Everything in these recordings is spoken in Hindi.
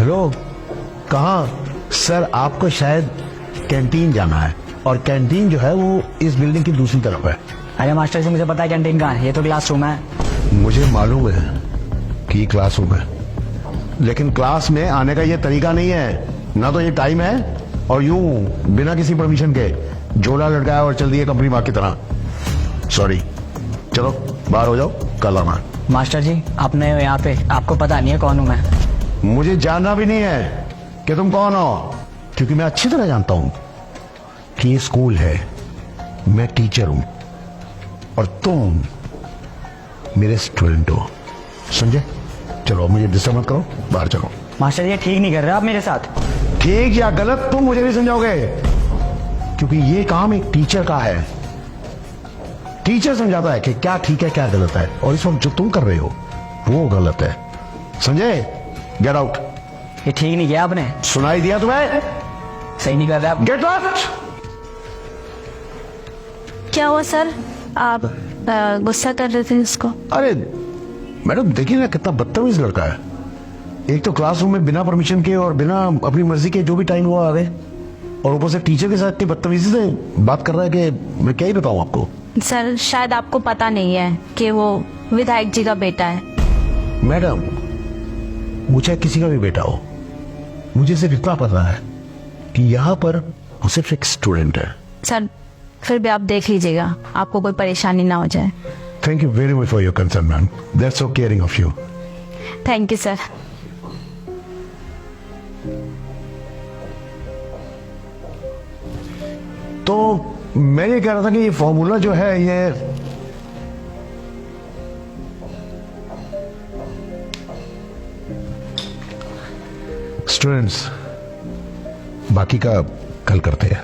हेलो, कहाँ? सर आपको शायद कैंटीन जाना है, और कैंटीन जो है वो इस बिल्डिंग की दूसरी तरफ है। अरे मास्टर जी, मुझे पता है कैंटीन कहाँ है, ये तो क्लासरूम है। मुझे मालूम है कि ये क्लासरूम है, लेकिन क्लास में आने का ये तरीका नहीं है। ना तो ये टाइम है, और यूं बिना किसी परमिशन के झोला लटकाया और चल दिए कंपनी माँ की तरह। सॉरी, चलो बाहर हो जाओ, कल आना। मास्टर जी, आपने यहाँ पे, आपको पता नहीं है कौन हूँ मैं? मुझे जानना भी नहीं है कि तुम कौन हो, क्योंकि मैं अच्छी तरह जानता हूं कि ये स्कूल है, मैं टीचर हूं और तुम मेरे स्टूडेंट हो। समझे? चलो मुझे डिस्टर्ब मत करो, बाहर चलो। मास्टर जी, ये ठीक नहीं कर रहे आप मेरे साथ। ठीक या गलत तुम मुझे भी समझाओगे, क्योंकि ये काम एक टीचर का है। टीचर समझाता है कि क्या ठीक है क्या गलत है, और इस वक्त जो तुम कर रहे हो वो गलत है। समझे? Get out. ये ठीक नहीं किया आपने। सुनाई दिया तुम्हें? सही नहीं कर रहे आप। Get out. क्या हुआ सर? आप गुस्सा कर रहे थे उसको? अरे मैडम, देखिए ना कितना बदतमीज लड़का है। एक तो क्लासरूम में बिना परमिशन के और बिना अपनी मर्जी के जो भी टाइम हुआ आ गए, और ऊपर से टीचर के साथ इतनी बदतमीजी से बात कर रहा है कि मैं क्या ही बताऊं आपको। सर शायद आपको पता नहीं है कि वो विधायक जी का बेटा है। मैडम, मुझे किसी का भी बेटा हो, मुझे सिर्फ इतना पता है कि यहाँ पर वो सिर्फ एक स्टूडेंट है। सर फिर भी आप देख लीजिएगा, आपको कोई परेशानी ना हो जाए। Thank you very much for your concern ma'am, that's so caring of you. Thank you sir. तो मैं ये कह रहा था कि ये फॉर्मूला जो है ये स्टूडेंट्स, बाकी का कल करते हैं।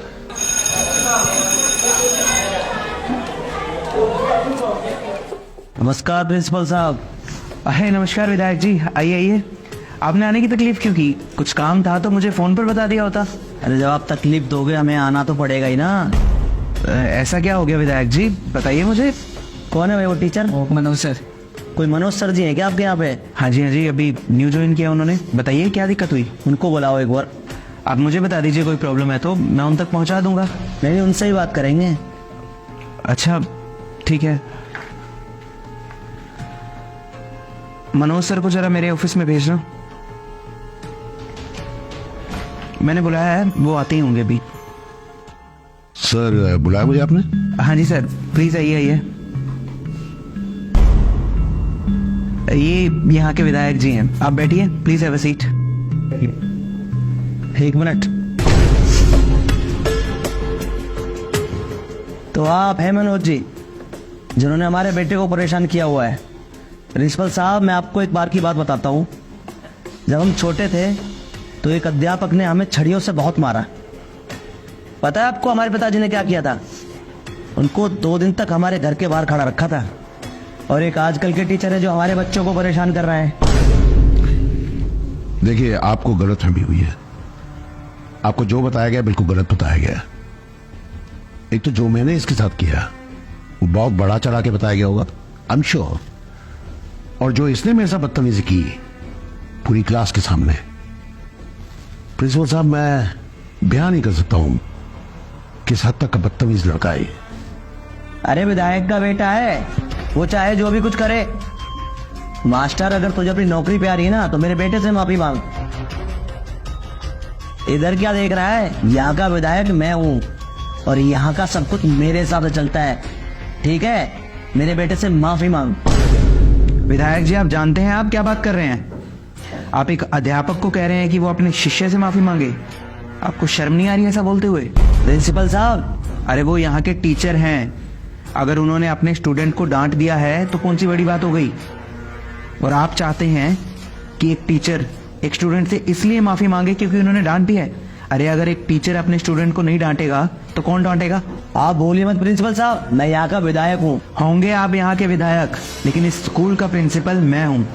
नमस्कार प्रिंसिपल साहब। अरे नमस्कार विधायक जी, आइए आइए। आपने आने की तकलीफ क्यों की? कुछ काम था तो मुझे फोन पर बता दिया होता। अरे जब आप तकलीफ दोगे हमें आना तो पड़ेगा ही ना। ऐसा क्या हो गया विधायक जी, बताइए मुझे। कौन है भाई वो टीचर? मनोज सर। कोई मनोज सर जी है क्या आपके यहाँ पे? हाँ जी, अभी न्यू ज्वाइन किया उन्होंने। बताइए क्या दिक्कत हुई? उनको बुलाओ एक बार। आप मुझे बता दीजिए, कोई प्रॉब्लम है तो मैं उन तक पहुंचा दूंगा। नहीं, उनसे ही बात करेंगे। अच्छा ठीक है। मनोज सर को जरा मेरे ऑफिस में भेजना। मैंने बुलाया है, वो आते ही होंगे अभी। सर बुलाया मुझे आपने? हाँ जी सर, प्लीज आइए आइए। ये यहाँ के विधायक जी हैं, आप बैठिए, प्लीज हैव अ सीट। एक मिनट। तो आप हैं मनोज जी, जिन्होंने हमारे बेटे को परेशान किया हुआ है। प्रिंसिपल साहब, मैं आपको एक बार की बात बताता हूँ। जब हम छोटे थे तो एक अध्यापक ने हमें छड़ियों से बहुत मारा। पता है आपको हमारे पिताजी ने क्या किया था? उनको 2 दिन तक हमारे घर के बाहर खड़ा रखा था। और एक आजकल के टीचर है जो हमारे बच्चों को परेशान कर रहा है। देखिए, आपको गलतफहमी हुई है। आपको जो बताया गया बिल्कुल गलत बताया गया। एक तो जो मैंने इसके साथ किया वो बहुत बड़ा चढ़ा के बताया गया होगा, आई एम श्योर। और जो इसने मेरे साथ बदतमीजी की पूरी क्लास के सामने, प्रिंसिपल साहब मैं बयान नहीं कर सकता हूं किस हद तक का बदतमीज लड़का है। अरे विधायक का बेटा है, वो चाहे जो भी कुछ करे। मास्टर, अगर तुझे अपनी नौकरी पे आ रही है ना तो मेरे बेटे से माफी मांग। इधर क्या देख रहा है? यहाँ का विधायक मैं हूँ और यहाँ का सब कुछ मेरे हिसाब से चलता है, ठीक है? मेरे बेटे से माफी मांग। विधायक जी, आप जानते हैं आप क्या बात कर रहे हैं? आप एक अध्यापक को कह रहे हैं कि वो अपने शिष्य से माफी मांगे। आपको शर्म नहीं आ रही ऐसा बोलते हुए? प्रिंसिपल साहब, अरे वो यहाँ के टीचर हैं, अगर उन्होंने अपने स्टूडेंट को डांट दिया है तो कौन सी बड़ी बात हो गई? और आप चाहते हैं कि एक टीचर एक स्टूडेंट से इसलिए माफी मांगे क्योंकि उन्होंने डांट दिया है? अरे अगर एक टीचर अपने स्टूडेंट को नहीं डांटेगा तो कौन डांटेगा? आप बोलिए मत प्रिंसिपल साहब, मैं यहाँ का विधायक हूँ। होंगे आप यहाँ के विधायक, लेकिन इस स्कूल का प्रिंसिपल मैं हूँ।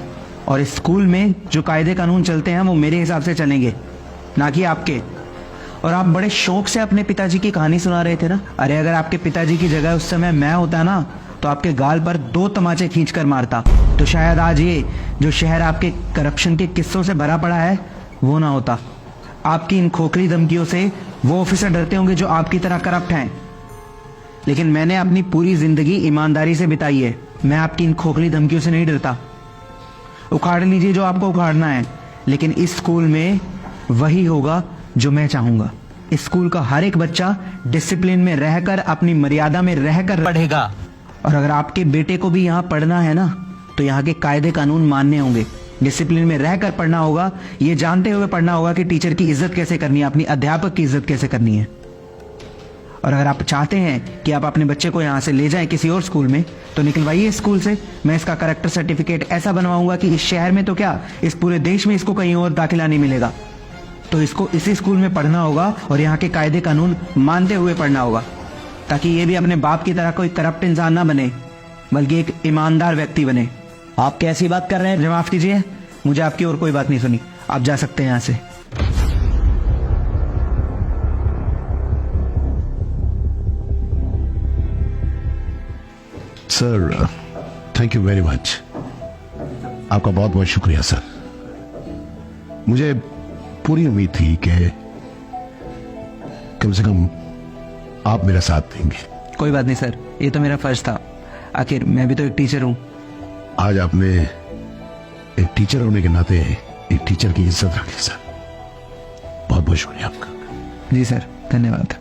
और इस स्कूल में जो कायदे कानून चलते हैं वो मेरे हिसाब से चलेंगे, ना कि आपके। और आप बड़े शौक से अपने पिताजी की कहानी सुना रहे थे ना। अरे अगर आपके पिताजी की जगह उस समय मैं होता ना तो आपके गाल पर 2 तमाचे खींचकर मारता। तो शायद आज ये जो शहर आपके करप्शन के किस्सों से भरा पड़ा है वो ना होता। आपकी इन खोखली धमकियों से वो ऑफिसर डरते होंगे जो आपकी तरह करप्ट हैं, लेकिन मैंने अपनी पूरी जिंदगी ईमानदारी से बिताई है। मैं आपकी इन खोखली धमकियों से नहीं डरता। उखाड़ लीजिए जो आपको उखाड़ना है, लेकिन इस स्कूल में वही होगा जो मैं चाहूंगा। इस स्कूल का हर एक बच्चा डिसिप्लिन में रहकर, अपनी मर्यादा में रहकर पढ़ेगा। और अगर आपके बेटे को भी यहाँ पढ़ना है ना, तो यहाँ के कायदे कानून मानने होंगे। डिसिप्लिन में रहकर पढ़ना होगा, ये जानते हुए पढ़ना होगा कि टीचर की इज्जत कैसे करनी है, अपनी अध्यापक की इज्जत कैसे करनी है। और अगर आप चाहते हैं कि आप अपने बच्चे को यहाँ से ले जाएं किसी और स्कूल में, तो निकलवाइए स्कूल से। मैं इसका करेक्टर सर्टिफिकेट ऐसा बनवाऊंगा कि इस शहर में तो क्या, इस पूरे देश में इसको कहीं और दाखिला नहीं मिलेगा। तो इसको इसी स्कूल में पढ़ना होगा और यहाँ के कायदे कानून मानते हुए पढ़ना होगा, ताकि ये भी अपने बाप की तरह कोई करप्ट इंसान ना बने, बल्कि एक ईमानदार व्यक्ति बने। आप कैसी बात कर रहे हैं? मुझे माफ कीजिए, मुझे आपकी और कोई बात नहीं सुनी। आप जा सकते हैं यहाँ से। Sir, thank you very much. आपका बहुत बहुत शुक्रिया सर। मुझे पूरी उम्मीद थी कि कम से कम आप मेरा साथ देंगे। कोई बात नहीं सर, ये तो मेरा फर्ज था। आखिर मैं भी तो एक टीचर हूँ। आज आपने एक टीचर होने के नाते एक टीचर की इज्जत रखी सर। बहुत बहुत शुक्रिया आपका। जी सर, धन्यवाद।